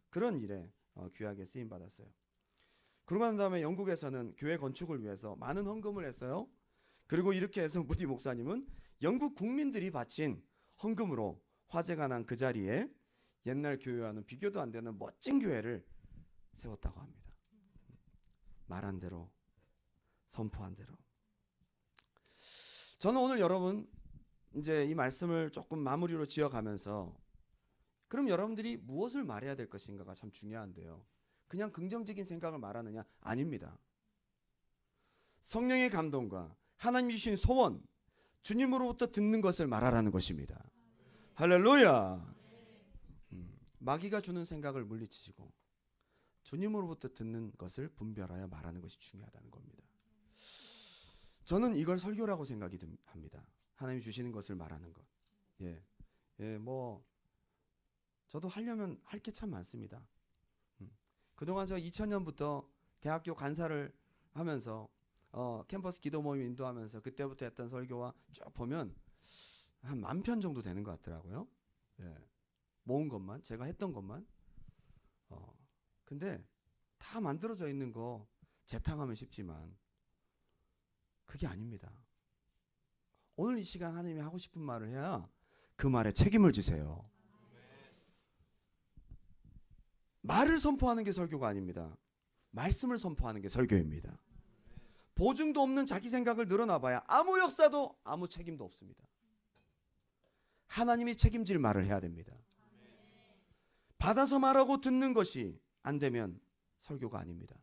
그런 일에 귀하게 쓰임 받았어요. 그러고 난 다음에 영국에서는 교회 건축을 위해서 많은 헌금을 했어요. 그리고 이렇게 해서 무디 목사님은 영국 국민들이 바친 헌금으로 화재가 난 그 자리에 옛날 교회와는 비교도 안 되는 멋진 교회를 세웠다고 합니다. 말한 대로 선포한 대로. 저는 오늘 여러분 이제 이 말씀을 조금 마무리로 지어가면서 그럼 여러분들이 무엇을 말해야 될 것인가가 참 중요한데요. 그냥 긍정적인 생각을 말하느냐? 아닙니다. 성령의 감동과 하나님이 주신 소원, 주님으로부터 듣는 것을 말하라는 것입니다. 할렐루야. 마귀가 주는 생각을 물리치시고 주님으로부터 듣는 것을 분별하여 말하는 것이 중요하다는 겁니다. 저는 이걸 설교라고 생각이 합니다. 하나님이 주시는 것을 말하는 것. 뭐 저도 하려면 할 게 참 많습니다. 그동안 저 2000년부터 대학교 간사를 하면서 캠퍼스 기도 모임 인도하면서 그때부터 했던 설교와 쭉 보면 한 10,000편 정도 되는 것 같더라고요. 모은 것만, 제가 했던 것만. 근데 다 만들어져 있는 거 재탕하면 쉽지만 그게 아닙니다. 오늘 이 시간 하나님이 하고 싶은 말을 해야 그 말에 책임을 지세요. 말을 선포하는 게 설교가 아닙니다. 말씀을 선포하는 게 설교입니다. 보증도 없는 자기 생각을 늘어놔봐야 아무 역사도 아무 책임도 없습니다. 하나님이 책임질 말을 해야 됩니다. 받아서 말하고 듣는 것이 안 되면 설교가 아닙니다.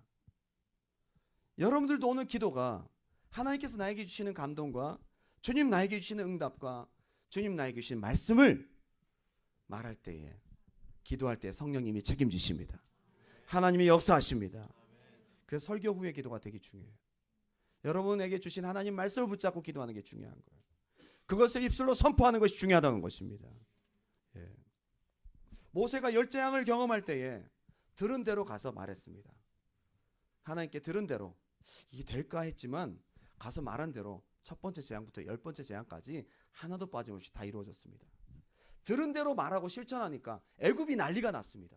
여러분들도 오늘 기도가 하나님께서 나에게 주시는 감동과 주님 나에게 주시는 응답과 주님 나에게 주시는 말씀을 말할 때에, 기도할 때 성령님이 책임지십니다. 하나님이 역사하십니다. 그래서 설교 후의 기도가 되게 중요해요. 여러분에게 주신 하나님 말씀을 붙잡고 기도하는 게 중요한 거예요. 그것을 입술로 선포하는 것이 중요하다는 것입니다. 모세가 열재앙을 경험할 때에 들은 대로 가서 말했습니다. 하나님께 들은 대로 이게 될까 했지만 가서 말한 대로 첫 번째 재앙부터 10번째 재앙까지 하나도 빠짐없이 다 이루어졌습니다. 들은 대로 말하고 실천하니까 애굽이 난리가 났습니다.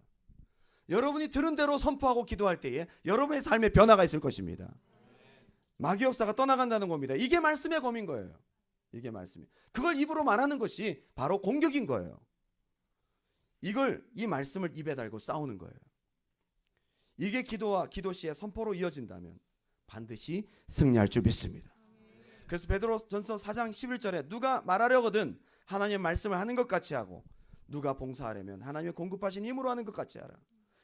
여러분이 들은 대로 선포하고 기도할 때에 여러분의 삶에 변화가 있을 것입니다. 마귀 역사가 떠나간다는 겁니다. 이게 말씀의 검인 거예요. 이게 말씀이. 그걸 입으로 말하는 것이 바로 공격인 거예요. 이 말씀을 입에 달고 싸우는 거예요. 이게 기도와 기도 시의 선포로 이어진다면 반드시 승리할 줄 믿습니다. 그래서 베드로전서 4장 11절에 누가 말하려거든 하나님의 말씀을 하는 것 같이 하고 누가 봉사하려면 하나님의 공급하신 힘으로 하는 것 같이 하라.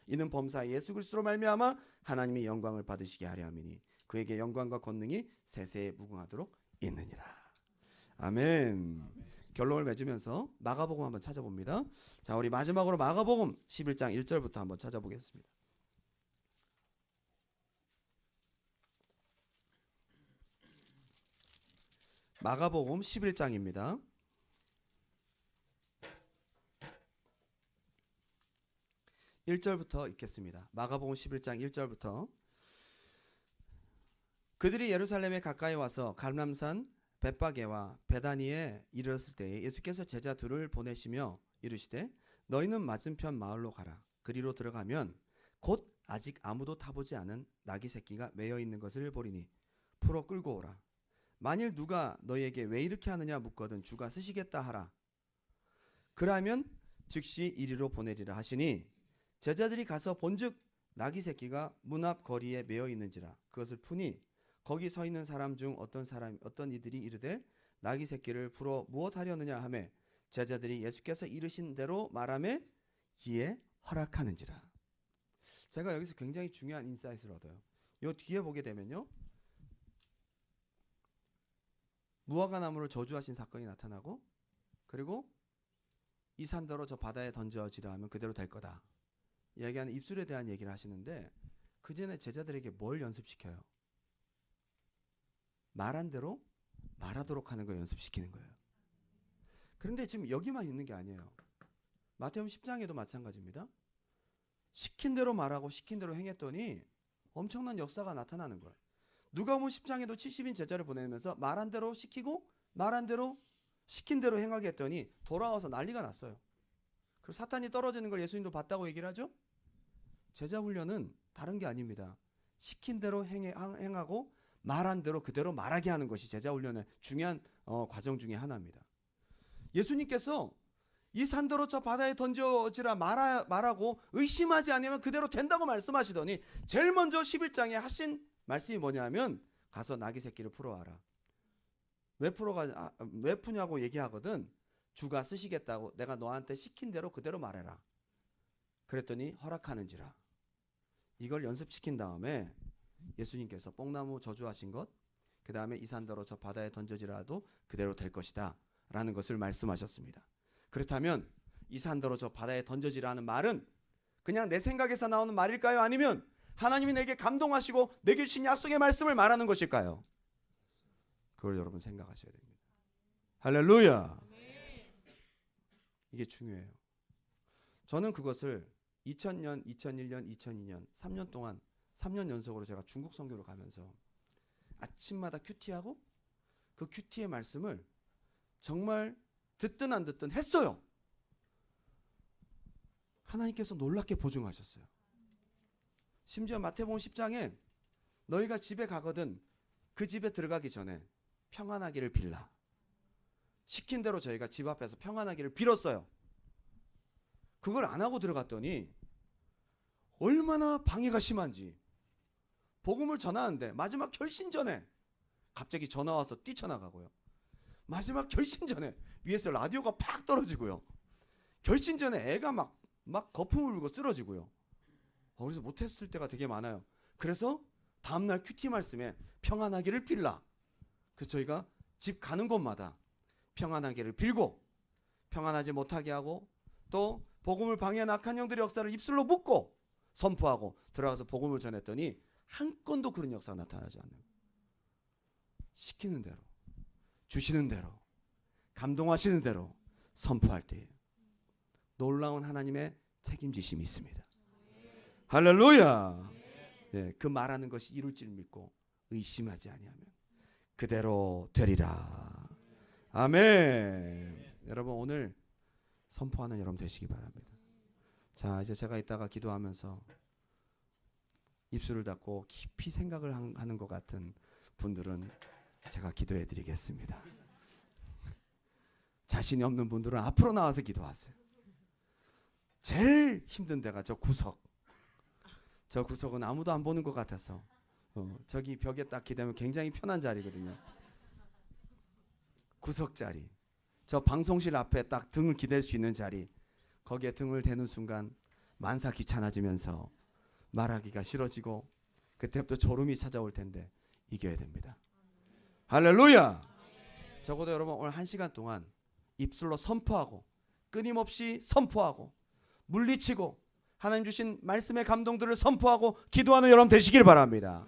이는 범사에 예수 그리스도로 말미암아 하나님의 영광을 받으시게 하려 함이니 그에게 영광과 권능이 세세에 무궁하도록 있느니라. 아멘. 결론을 맺으면서 마가복음 한번 찾아봅니다. 자, 우리 마지막으로 마가복음 11장 1절부터 한번 찾아보겠습니다. 마가복음 11장입니다. 1절부터 읽겠습니다. 마가복음 11장 1절부터. 그들이 예루살렘에 가까이 와서 갈람산 벳바게와 베다니에 이르렀을 때에 예수께서 제자 둘을 보내시며 이르시되 너희는 맞은편 마을로 가라. 그리로 들어가면 곧 아직 아무도 타보지 않은 나귀 새끼가 매여 있는 것을 보리니 풀어 끌고 오라. 만일 누가 너희에게 왜 이렇게 하느냐 묻거든 주가 쓰시겠다 하라. 그러면 즉시 이리로 보내리라 하시니 제자들이 가서 본즉 나귀 새끼가 문 앞 거리에 매여 있는지라. 그것을 푸니 거기 서 있는 사람 중 어떤 이들이 이르되 나귀 새끼를 풀어 무엇하려느냐 하매 제자들이 예수께서 이르신 대로 말하매 이에 허락하는지라. 제가 여기서 굉장히 중요한 인사이트를 얻어요. 요 뒤에 보게 되면요, 무화과 나무를 저주하신 사건이 나타나고, 그리고 이 산더러 저 바다에 던져지라 하면 그대로 될 거다 얘기하는 입술에 대한 얘기를 하시는데, 그 전에 제자들에게 뭘 연습시켜요? 말한 대로 말하도록 하는 걸 연습시키는 거예요. 그런데 지금 여기만 있는 게 아니에요. 마태복음 10장에도 마찬가지입니다. 시킨 대로 말하고 시킨 대로 행했더니 엄청난 역사가 나타나는 거예요. 누가복음 10장에도 70인 제자를 보내면서 말한 대로 시키고 말한 대로 시킨 대로 행하게 했더니 돌아와서 난리가 났어요. 그리고 사탄이 떨어지는 걸 예수님도 봤다고 얘기를 하죠. 제자 훈련은 다른 게 아닙니다. 시킨 대로 행하고 말한 대로 그대로 말하게 하는 것이 제자 훈련의 중요한 과정 중에 하나입니다. 예수님께서 이 산더러 저 바다에 던져지라 말하고 의심하지 않으면 그대로 된다고 말씀하시더니 제일 먼저 11장에 하신 말씀이 뭐냐면 가서 나귀 새끼를 풀어와라. 왜 푸냐고 얘기하거든. 주가 쓰시겠다고. 내가 너한테 시킨 대로 그대로 말해라. 그랬더니 허락하는지라. 이걸 연습시킨 다음에 예수님께서 뽕나무 저주하신 것, 그 다음에 이 산더러 저 바다에 던져지라도 그대로 될 것이다 라는 것을 말씀하셨습니다. 그렇다면 이 산더러 저 바다에 던져지라는 말은 그냥 내 생각에서 나오는 말일까요? 아니면 하나님이 내게 감동하시고 내게 주신 약속의 말씀을 말하는 것일까요? 그걸 여러분 생각하셔야 됩니다. 할렐루야. 이게 중요해요. 저는 그것을 2000년, 2001년, 2002년 3년 동안 3년 연속으로 제가 중국 선교를 가면서 아침마다 큐티하고 그 큐티의 말씀을 정말 듣든 안 듣든 했어요. 하나님께서 놀랍게 보증하셨어요. 심지어 마태복음 10장에 너희가 집에 가거든 그 집에 들어가기 전에 평안하기를 빌라. 시킨 대로 저희가 집 앞에서 평안하기를 빌었어요. 그걸 안 하고 들어갔더니 얼마나 방해가 심한지. 복음을 전하는데 마지막 결신 전에 갑자기 전화 와서 뛰쳐나가고요. 마지막 결신 전에 위에서 라디오가 팍 떨어지고요. 결신 전에 애가 막 거품을 불고 쓰러지고요. 그래서 못했을 때가 되게 많아요. 그래서 다음날 큐티 말씀에 평안하기를 빌라. 그래서 저희가 집 가는 곳마다 평안하기를 빌고 평안하지 못하게 하고 또 복음을 방해한 악한 영들의 역사를 입술로 묻고 선포하고 들어가서 복음을 전했더니 한 건도 그런 역사가 나타나지 않는, 시키는 대로 주시는 대로 감동하시는 대로 선포할 때에 놀라운 하나님의 책임지심이 있습니다. 할렐루야. 예, 그 말하는 것이 이룰 줄 믿고 의심하지 아니하면 그대로 되리라. 아멘. 여러분 오늘 선포하는 여러분 되시기 바랍니다. 자, 이제 제가 이따가 기도하면서 입술을 닫고 깊이 생각을 하는 것 같은 분들은 제가 기도해 드리겠습니다. 자신이 없는 분들은 앞으로 나와서 기도하세요. 제일 힘든 데가 저 구석. 저 구석은 아무도 안 보는 것 같아서 저기 벽에 딱 기대면 굉장히 편한 자리거든요. 구석 자리. 저 방송실 앞에 딱 등을 기댈 수 있는 자리. 거기에 등을 대는 순간 만사 귀찮아지면서 말하기가 싫어지고 그때부터 졸음이 찾아올 텐데 이겨야 됩니다. 할렐루야. 적어도 여러분 오늘 1시간 동안 입술로 선포하고 끊임없이 선포하고 물리치고 하나님 주신 말씀의 감동들을 선포하고 기도하는 여러분 되시길 바랍니다.